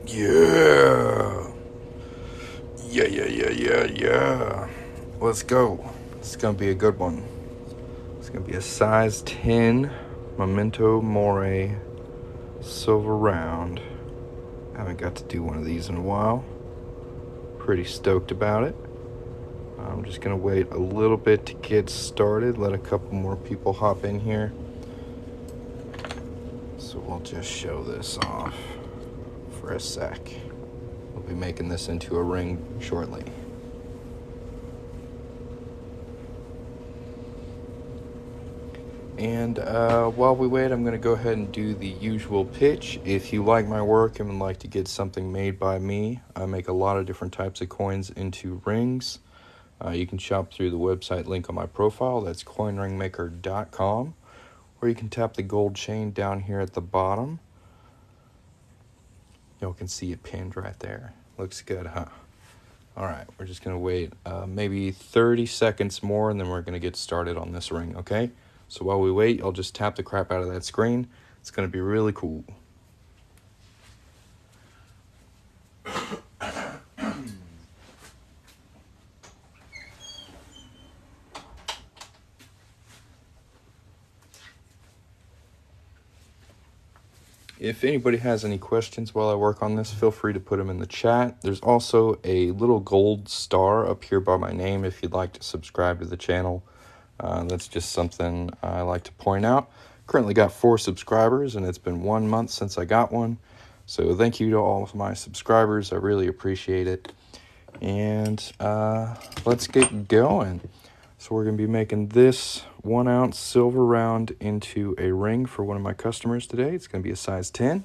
Yeah. Yeah. Let's go. It's going to be a good one. It's going to be a size 10 Memento Mori silver round. I haven't got to do one of these in a while. Pretty stoked about it. I'm just going to wait a little bit to get started. Let a couple more people hop in here. So we'll just show this off for a sec. We'll be making this into a ring shortly. And while we wait, I'm going to go ahead and do the usual pitch. If you like my work and would like to get something made by me, I make a lot of different types of coins into rings. You can shop through the website link on my profile. That's coinringmaker.com. Or you can tap the gold chain down here at the bottom. You can see it pinned right there. Looks good, huh? All right, we're just going to wait maybe 30 seconds more, and then we're going to get started on this ring, okay? So while we wait, I'll just tap the crap out of that screen. It's going to be really cool. If anybody has any questions while I work on this, feel free to put them in the chat. There's also a little gold star up here by my name if you'd like to subscribe to the channel. That's just something I like to point out. Currently got 4 subscribers, and it's been 1 month since I got one. So thank you to all of my subscribers. I really appreciate it. And let's get going. So we're going to be making this 1 ounce silver round into a ring for one of my customers today. It's going to be a size 10.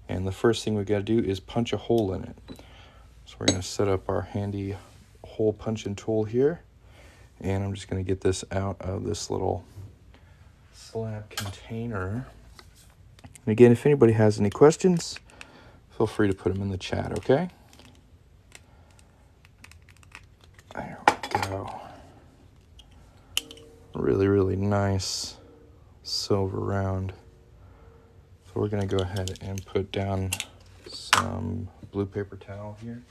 And the first thing we got to do is punch a hole in it. So we're going to set up our handy hole punching tool here. And I'm just going to get this out of this little slab container. And again, if anybody has any questions, feel free to put them in the chat, okay? There we go. Really nice silver round. So we're going to go ahead and put down some blue paper towel here.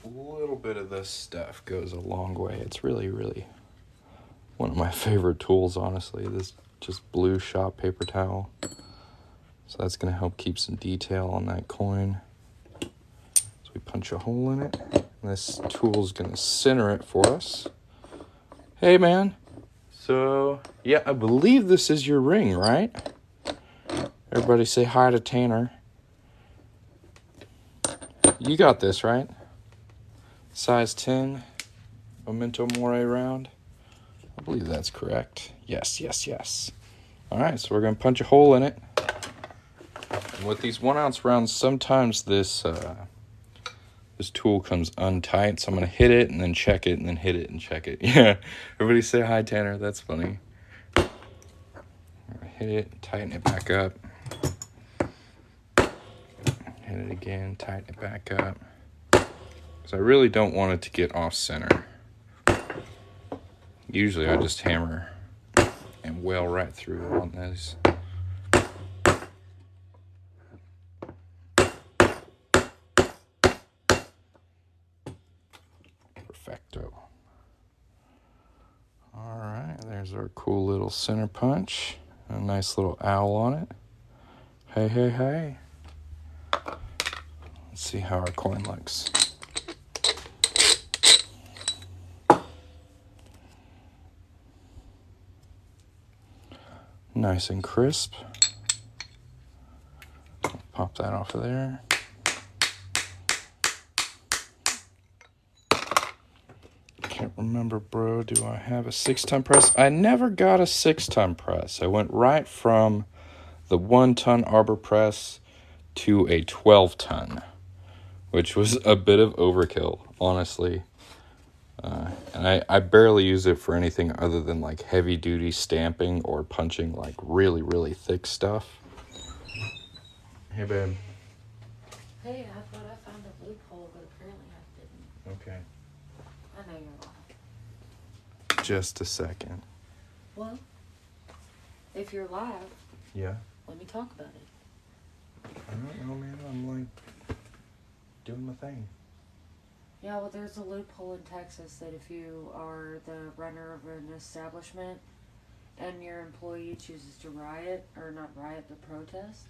A little bit of this stuff goes a long way. It's really one of my favorite tools, honestly. This just blue shop paper towel. So that's going to help keep some detail on that coin. So we punch a hole in it. And this tool is going to center it for us. Hey, man. So, yeah, I believe this is your ring, right? Everybody say hi to Tanner. You got this, right? Size 10, Memento Mori round. I believe that's correct. Yes. All right, so we're going to punch a hole in it. And with these 1 ounce rounds, sometimes this tool comes untight, so I'm going to hit it and then check it and then hit it and check it. Yeah, everybody say hi, Tanner. That's funny. Hit it, tighten it back up. Hit it again, tighten it back up. Because I really don't want it to get off center. Usually I just hammer and whale right through on this. Perfecto. All right, there's our cool little center punch. A nice little owl on it. Hey. Let's see how our coin looks. Nice and crisp. Pop that off of there. Can't remember, bro. Do I have a 6-ton press? I never got a 6-ton press. I went right from the 1-ton arbor press to a 12-ton, which was a bit of overkill, honestly. And I barely use it for anything other than like heavy duty stamping or punching like really thick stuff. Hey, babe. Hey, I thought I found a loophole, but apparently I didn't. Okay. I know you're just a second. Well, if you're live, Yeah. let me talk about it. I don't know, man. I'm like doing my thing. Yeah, well, there's a loophole in Texas that if you are the runner of an establishment and your employee chooses to riot, or not riot, but protest,